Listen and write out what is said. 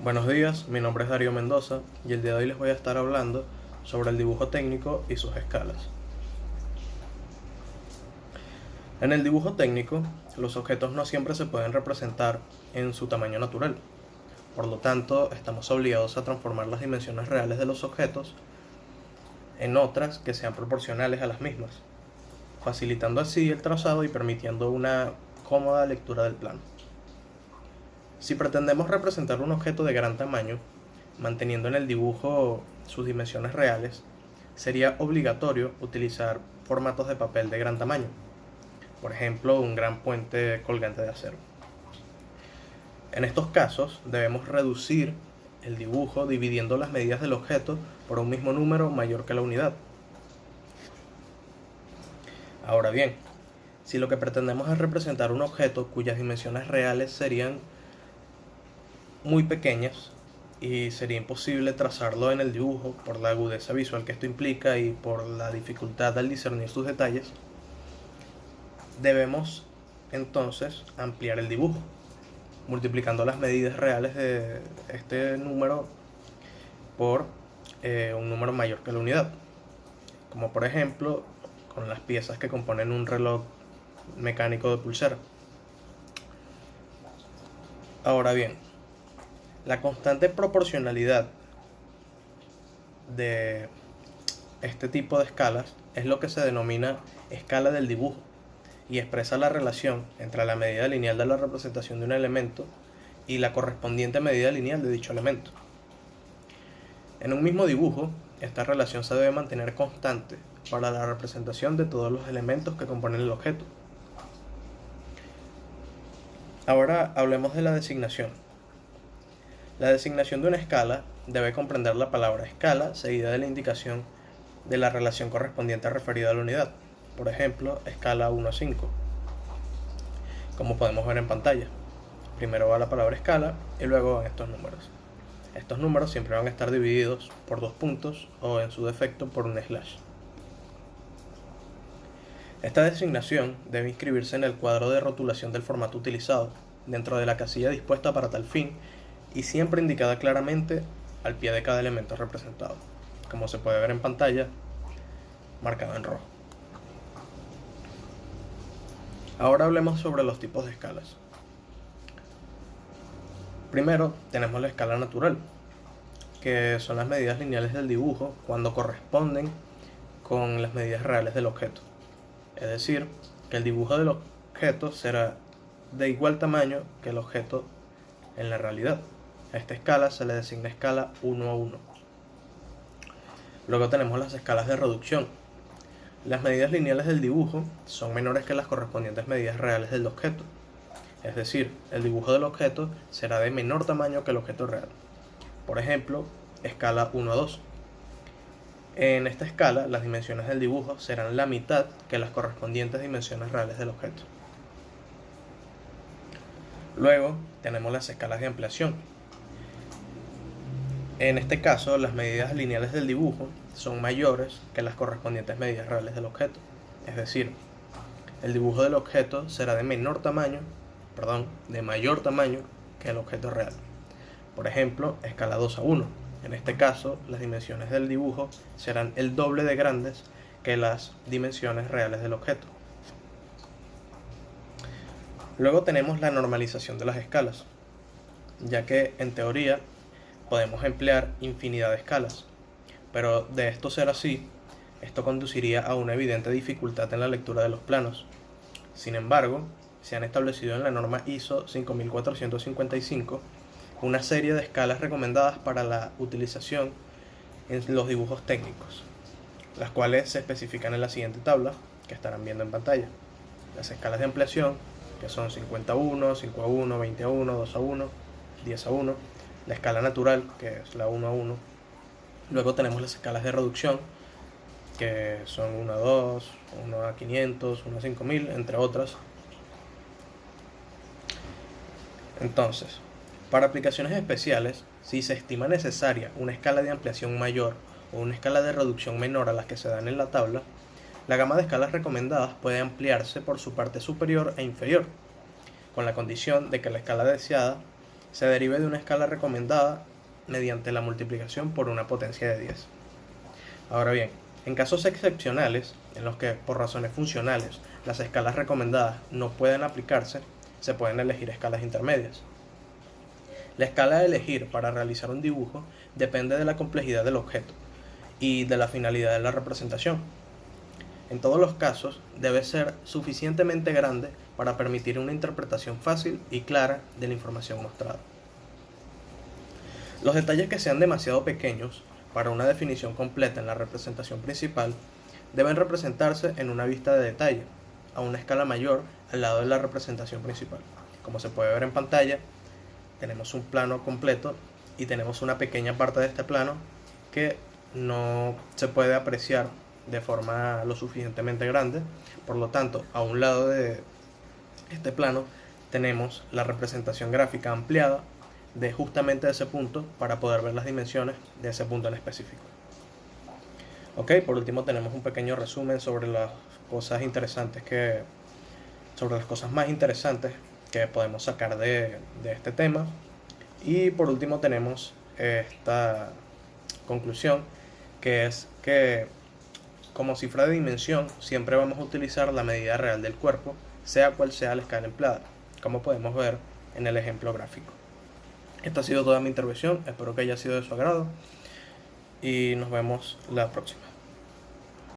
Buenos días, mi nombre es Darío Mendoza y el día de hoy les voy a estar hablando sobre el dibujo técnico y sus escalas. En el dibujo técnico, los objetos no siempre se pueden representar en su tamaño natural. Por lo tanto, estamos obligados a transformar las dimensiones reales de los objetos en otras que sean proporcionales a las mismas, facilitando así el trazado y permitiendo una cómoda lectura del plano. Si pretendemos representar un objeto de gran tamaño, manteniendo en el dibujo sus dimensiones reales, sería obligatorio utilizar formatos de papel de gran tamaño, por ejemplo, un gran puente colgante de acero. En estos casos, debemos reducir el dibujo dividiendo las medidas del objeto por un mismo número mayor que la unidad. Ahora bien, si lo que pretendemos es representar un objeto cuyas dimensiones reales serían muy pequeñas y sería imposible trazarlo en el dibujo por la agudeza visual que esto implica y por la dificultad al discernir sus detalles, debemos entonces ampliar el dibujo, multiplicando las medidas reales de este número por un número mayor que la unidad, como por ejemplo con las piezas que componen un reloj mecánico de pulsera. Ahora bien, la constante proporcionalidad de este tipo de escalas es lo que se denomina escala del dibujo y expresa la relación entre la medida lineal de la representación de un elemento y la correspondiente medida lineal de dicho elemento. En un mismo dibujo, esta relación se debe mantener constante para la representación de todos los elementos que componen el objeto. Ahora hablemos de la designación. La designación de una escala debe comprender la palabra escala seguida de la indicación de la relación correspondiente referida a la unidad. Por ejemplo, escala 1 a 5, como podemos ver en pantalla. Primero va la palabra escala y luego van estos números. Estos números siempre van a estar divididos por dos puntos o en su defecto por un slash. Esta designación debe inscribirse en el cuadro de rotulación del formato utilizado, dentro de la casilla dispuesta para tal fin y siempre indicada claramente al pie de cada elemento representado, como se puede ver en pantalla, marcado en rojo. Ahora hablemos sobre los tipos de escalas. Primero tenemos la escala natural, que son las medidas lineales del dibujo cuando corresponden con las medidas reales del objeto. Es decir, que el dibujo del objeto será de igual tamaño que el objeto en la realidad. A esta escala se le designa escala 1 a 1. Luego tenemos las escalas de reducción. Las medidas lineales del dibujo son menores que las correspondientes medidas reales del objeto. Es decir, el dibujo del objeto será de menor tamaño que el objeto real. Por ejemplo, escala 1 a 2. En esta escala, las dimensiones del dibujo serán la mitad que las correspondientes dimensiones reales del objeto. Luego tenemos las escalas de ampliación. En este caso, las medidas lineales del dibujo son mayores que las correspondientes medidas reales del objeto. Es decir, el dibujo del objeto será de mayor tamaño que el objeto real. Por ejemplo, escala 2 a 1. En este caso, las dimensiones del dibujo serán el doble de grandes que las dimensiones reales del objeto. Luego tenemos la normalización de las escalas, ya que en teoría podemos emplear infinidad de escalas, pero de esto ser así, esto conduciría a una evidente dificultad en la lectura de los planos. Sin embargo, se han establecido en la norma ISO 5455 una serie de escalas recomendadas para la utilización en los dibujos técnicos, las cuales se especifican en la siguiente tabla que estarán viendo en pantalla. Las escalas de ampliación, que son 50 a 1, 5 a 1, 20 a 1, 2 a 1, 10 a 1, la escala natural, que es la 1 a 1. Luego tenemos las escalas de reducción, que son 1 a 2, 1 a 500, 1 a 5000, entre otras. Entonces, para aplicaciones especiales, si se estima necesaria una escala de ampliación mayor o una escala de reducción menor a las que se dan en la tabla, la gama de escalas recomendadas puede ampliarse por su parte superior e inferior, con la condición de que la escala deseada se derive de una escala recomendada mediante la multiplicación por una potencia de 10. Ahora bien, en casos excepcionales, en los que por razones funcionales las escalas recomendadas no pueden aplicarse, se pueden elegir escalas intermedias. La escala a elegir para realizar un dibujo depende de la complejidad del objeto y de la finalidad de la representación. En todos los casos, debe ser suficientemente grande para permitir una interpretación fácil y clara de la información mostrada. Los detalles que sean demasiado pequeños para una definición completa en la representación principal deben representarse en una vista de detalle, a una escala mayor al lado de la representación principal. Como se puede ver en pantalla, tenemos un plano completo y tenemos una pequeña parte de este plano que no se puede apreciar de forma lo suficientemente grande. Por lo tanto, a un lado de este plano tenemos la representación gráfica ampliada de justamente ese punto para poder ver las dimensiones de ese punto en específico. Ok, por último tenemos un pequeño resumen sobre las cosas más interesantes que podemos sacar de este tema. Y por último tenemos esta conclusión, que es que como cifra de dimensión siempre vamos a utilizar la medida real del cuerpo, sea cual sea la escala empleada, como podemos ver en el ejemplo gráfico. Esta ha sido toda mi intervención, espero que haya sido de su agrado y nos vemos la próxima.